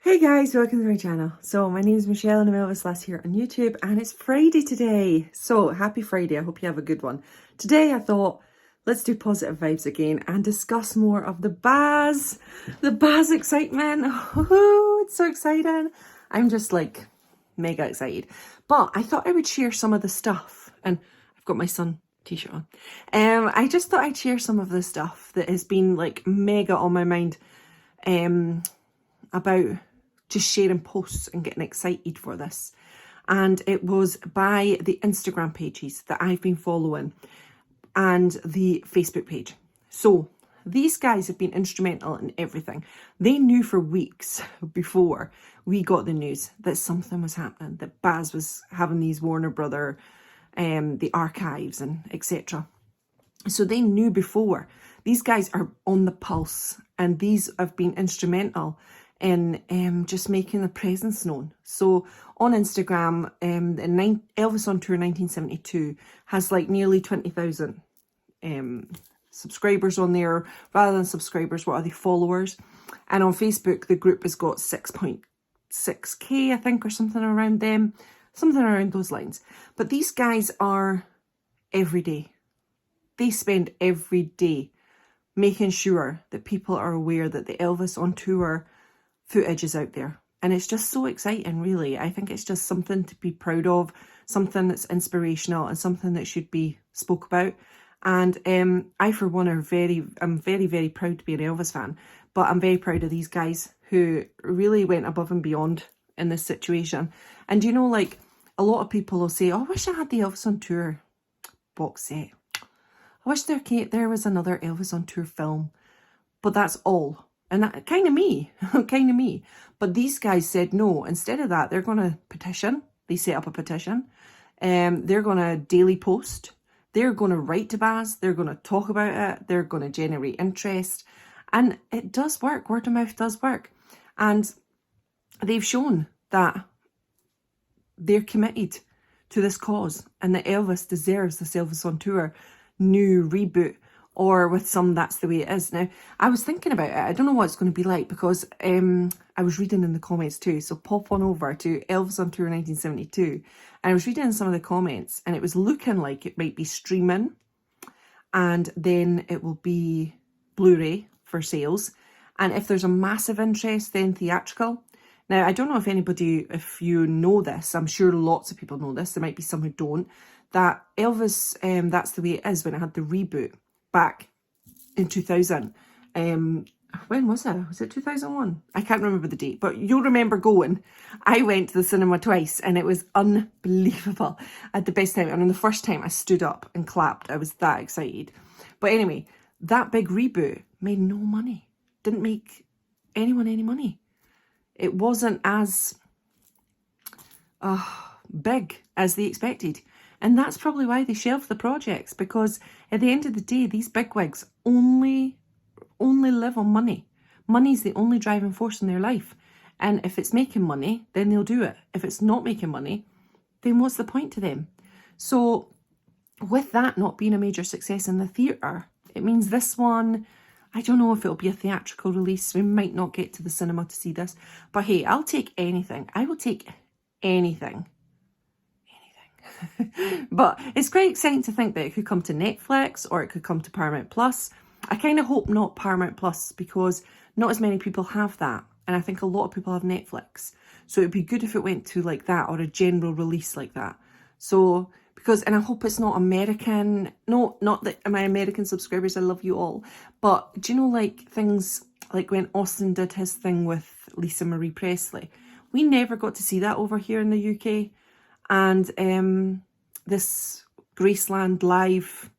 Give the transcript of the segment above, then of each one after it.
Hey guys, welcome to my channel. So my name is Michelle and I'm Elvis here on YouTube, and it's Friday today. So happy Friday, I hope you have a good one. Today I thought, let's do positive vibes again and discuss more of the Baz excitement. Oh, it's so exciting. I'm just like mega excited. But I thought I would share some of the stuff, and I've got my son t-shirt on. I just thought I'd share some of the stuff that has been like mega on my mind about just sharing posts and getting excited for this. And it was by the Instagram pages that I've been following and the Facebook page. So these guys have been instrumental in everything. They knew for weeks before we got the news that something was happening, that Baz was having these Warner Brother, the archives and etc. So they knew before. These guys are on the pulse, and these have been instrumental in just making the presence known. So on Instagram, Elvis on Tour 1972 has like nearly 20,000 subscribers on there. Rather than subscribers, what are they, followers? And on Facebook, the group has got 6.6k, I think, or something around them, something around those lines. But these guys are every day. They spend every day making sure that people are aware that the Elvis on Tour footage is out there. And it's just so exciting, really. I think it's just something to be proud of, something that's inspirational and something that should be spoke about. And I, for one, I'm very, very proud to be an Elvis fan, but I'm very proud of these guys who really went above and beyond in this situation. And you know, like, a lot of people will say, oh, I wish I had the Elvis on Tour box set. I wish there was another Elvis on Tour film, but that's all. And that kind of me, kind of me. But these guys said no. Instead of that, they're going to petition. They set up a petition. They're going to daily post. They're going to write to Baz. They're going to talk about it. They're going to generate interest. And it does work. Word of mouth does work. And they've shown that they're committed to this cause, and that Elvis deserves this Elvis on Tour new reboot, or with some That's the Way It Is. Now, I was thinking about it. I don't know what it's going to be like, because I was reading in the comments too. So pop on over to Elvis on Tour 1972. And I was reading some of the comments, and it was looking like it might be streaming, and then it will be Blu-ray for sales. And if there's a massive interest, then theatrical. Now, I don't know if you know this. I'm sure lots of people know this. There might be some who don't. That Elvis, That's the Way It Is, when it had the reboot back in 2000. When was it? Was it 2001? I can't remember the date, but you'll remember going. I went to the cinema twice, and it was unbelievable. I had the best time. And on the first time, I stood up and clapped. I was that excited. But anyway, that big reboot made no money. Didn't make anyone any money. It wasn't as big as they expected. And that's probably why they shelved the projects, because at the end of the day, these bigwigs only live on money. Money's the only driving force in their life. And if it's making money, then they'll do it. If it's not making money, then what's the point to them? So with that not being a major success in the theatre, it means this one, I don't know if it'll be a theatrical release. We might not get to the cinema to see this. But hey, I'll take anything. I will take anything. But it's quite exciting to think that it could come to Netflix, or it could come to Paramount Plus. I kind of hope not Paramount Plus, because not as many people have that, and I think a lot of people have Netflix. So it'd be good if it went to like that, or a general release like that. So and I hope it's not American. No, not that my American subscribers, I love you all, but do you know, like, things like when Austin did his thing with Lisa Marie Presley, we never got to see that over here in the UK. And this Graceland Live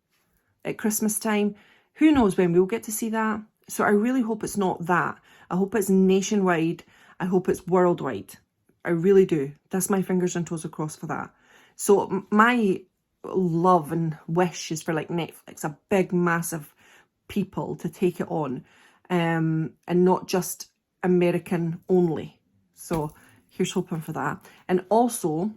at Christmas time, who knows when we'll get to see that. So I really hope it's not that. I hope it's nationwide. I hope it's worldwide. I really do. That's my fingers and toes across for that. So my love and wish is for like Netflix, a big, massive people to take it on, and not just American only. So here's hoping for that. And also,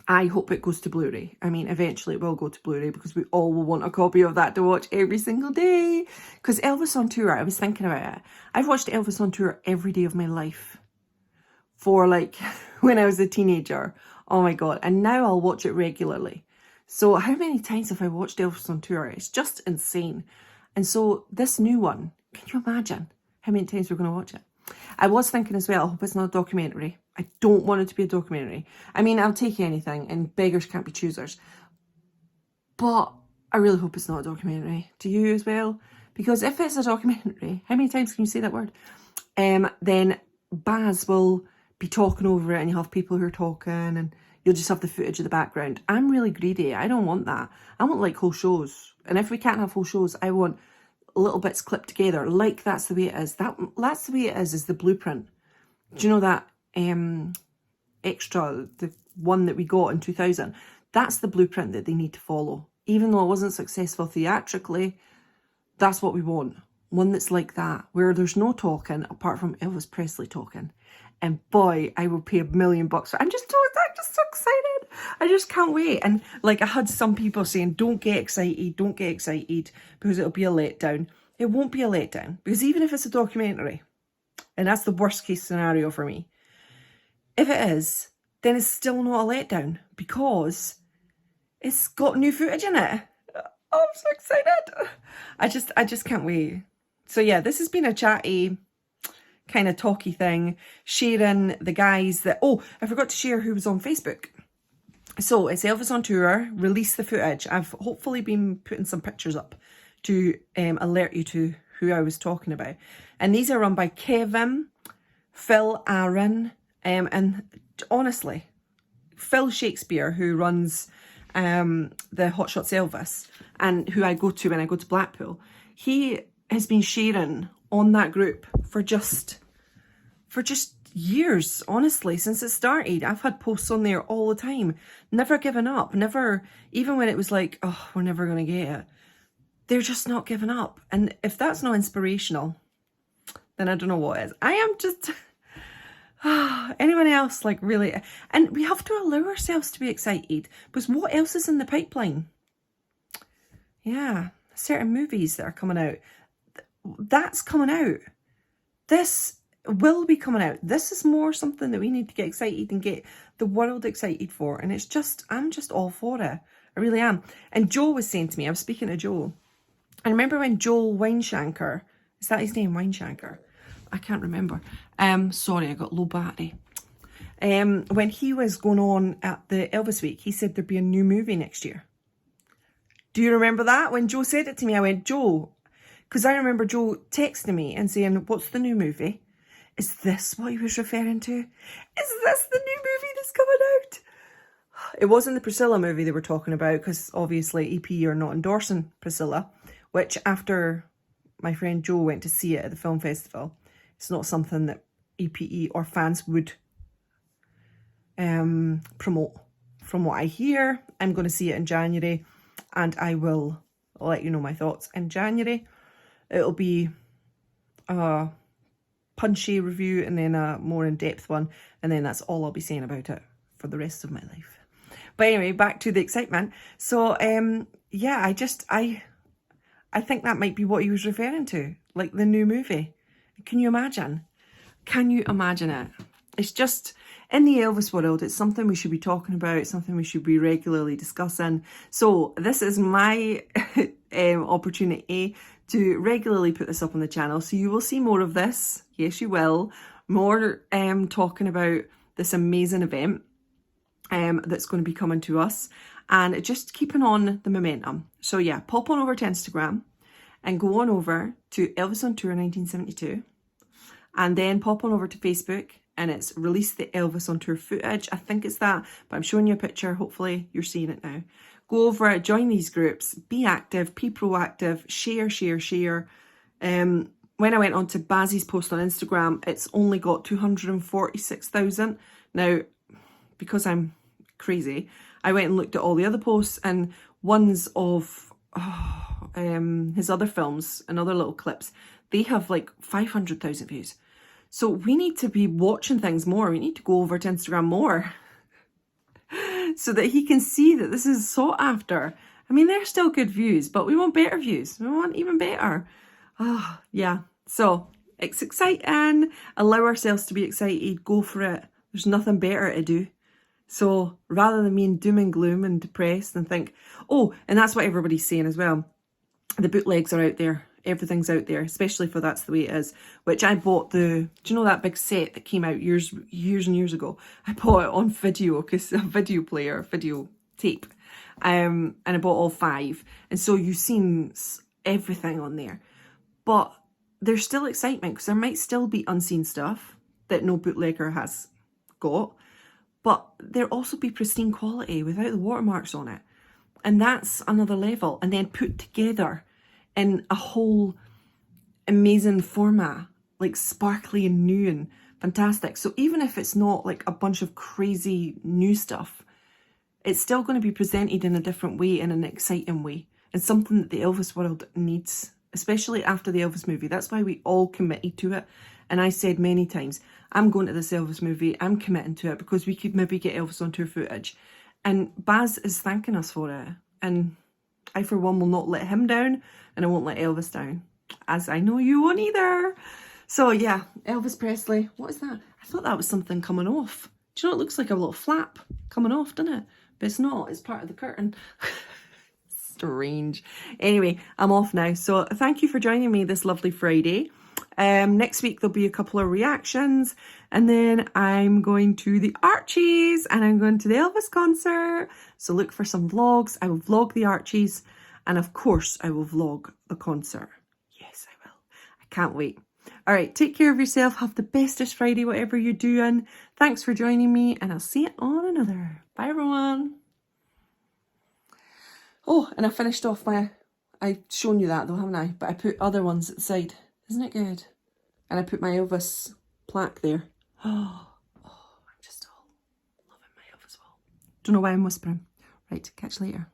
I hope it goes to Blu-ray. I mean, eventually it will go to Blu-ray, because we all will want a copy of that to watch every single day. Because Elvis on Tour, I was thinking about it. I've watched Elvis on Tour every day of my life. for like when I was a teenager. Oh my God. And now I'll watch it regularly. So how many times have I watched Elvis on Tour? It's just insane. And so this new one, can you imagine how many times we're going to watch it? I was thinking as well, I hope it's not a documentary. I don't want it to be a documentary. I mean, I'll take anything, and beggars can't be choosers. But I really hope it's not a documentary. Do you as well? Because if it's a documentary, how many times can you say that word? Then Baz will be talking over it, and you'll have people who are talking, and you'll just have the footage of the background. I'm really greedy. I don't want that. I want like whole shows. And if we can't have whole shows, I want little bits clipped together. Like that's the way it is. That's the way it is the blueprint. Do you know that extra, the one that we got in 2000? That's the blueprint that they need to follow. Even though it wasn't successful theatrically, that's what we want. One that's like that, where there's no talking apart from Elvis Presley talking. And boy, I will pay $1 million for it. I'm just so excited. I just can't wait. And like I had some people saying, don't get excited, because it'll be a letdown. It won't be a letdown, because even if it's a documentary, and that's the worst case scenario for me, if it is, then it's still not a letdown, because it's got new footage in it. Oh, I'm so excited. I just can't wait. So yeah, this has been a chatty, kind of talky thing, sharing the guys that, oh, I forgot to share who was on Facebook. So it's Elvis on Tour, release the footage. I've hopefully been putting some pictures up to alert you to who I was talking about. And these are run by Kevin, Phil, Aaron, and honestly, Phil Shakespeare, who runs the Hot Shots Elvis, and who I go to when I go to Blackpool, he has been sharing on that group for just years, honestly, since it started. I've had posts on there all the time, never given up, never, even when it was like, oh, we're never going to get it. They're just not giving up. And if that's not inspirational, then I don't know what is. I am just, anyone else like really, and we have to allow ourselves to be excited, because what else is in the pipeline? Yeah, certain movies that are coming out. That's coming out. This will be coming out. This is more something that we need to get excited and get the world excited for. And it's just, I'm just all for it. I really am. And Joe was saying to me, I was speaking to Joe, I remember when Joel Weinshanker, is that his name, Weinshanker? I can't remember. Sorry, I got low battery. When he was going on at the Elvis Week, he said there'd be a new movie next year. Do you remember that? When Joe said it to me, I went, Joe, because I remember Joe texting me and saying, what's the new movie? Is this what he was referring to? Is this the new movie that's coming out? It wasn't the Priscilla movie they were talking about, because obviously EP are not endorsing Priscilla, which after my friend Joe went to see it at the film festival, it's not something that EPE or fans would promote. From what I hear, I'm going to see it in January, and I will let you know my thoughts in January. It'll be a punchy review and then a more in-depth one, and then that's all I'll be saying about it for the rest of my life. But anyway, back to the excitement. So yeah, I think that might be what he was referring to, like the new movie. Can you imagine? Can you imagine it? It's just, in the Elvis world, it's something we should be talking about. It's something we should be regularly discussing. So this is my opportunity to regularly put this up on the channel. So you will see more of this. Yes, you will. More talking about this amazing event that's going to be coming to us. And just keeping on the momentum. So yeah, pop on over to Instagram and go on over to Elvis on Tour 1972. And then pop on over to Facebook, and it's release the Elvis on Tour footage. I think it's that, but I'm showing you a picture. Hopefully you're seeing it now. Go over, join these groups, be active, be proactive, share. When I went on to Baz's post on Instagram, it's only got 246,000. Now, because I'm crazy, I went and looked at all the other posts, and ones of his other films and other little clips, they have like 500,000 views. So we need to be watching things more. We need to go over to Instagram more so that he can see that this is sought after. I mean, they're still good views, but we want better views. We want even better. Oh, yeah. So it's exciting. Allow ourselves to be excited. Go for it. There's nothing better to do. So rather than being doom and gloom and depressed and think, oh, and that's what everybody's saying as well. The bootlegs are out there. Everything's out there, especially for That's the Way It Is, which I bought do you know that big set that came out years and years ago? I bought it on video, because a video player, video tape. And I bought all 5. And so you've seen everything on there. But there's still excitement, because there might still be unseen stuff that no bootlegger has got. But there'll also be pristine quality without the watermarks on it. And that's another level. And then put together in a whole amazing format, like sparkly and new and fantastic. So even if it's not like a bunch of crazy new stuff, it's still going to be presented in a different way, in an exciting way, and something that the Elvis world needs, especially after the Elvis movie. That's why we all committed to it. And I said many times, I'm going to this Elvis movie, I'm committing to it, because we could maybe get Elvis on tour footage. And Baz is thanking us for it. And I, for one, will not let him down, and I won't let Elvis down, as I know you won't either. So yeah, Elvis Presley. What is that? I thought that was something coming off. Do you know, it looks like a little flap coming off, doesn't it? But it's not. It's part of the curtain. Strange. Anyway, I'm off now. So thank you for joining me this lovely Friday. Next week there'll be a couple of reactions, and then I'm going to the Archies, and I'm going to the Elvis concert. So look for some vlogs. I will vlog the Archies, and of course I will vlog the concert. Yes, I will. I can't wait. All right, take care of yourself. Have the bestest Friday, whatever you're doing. Thanks for joining me, and I'll see you on another. Bye, everyone. Oh, and I finished off I've shown you that though, haven't I? But I put other ones at the side. Isn't it good? And I put my Elvis plaque there. Oh, I'm just all loving my Elvis wall. Don't know why I'm whispering. Right, catch you later.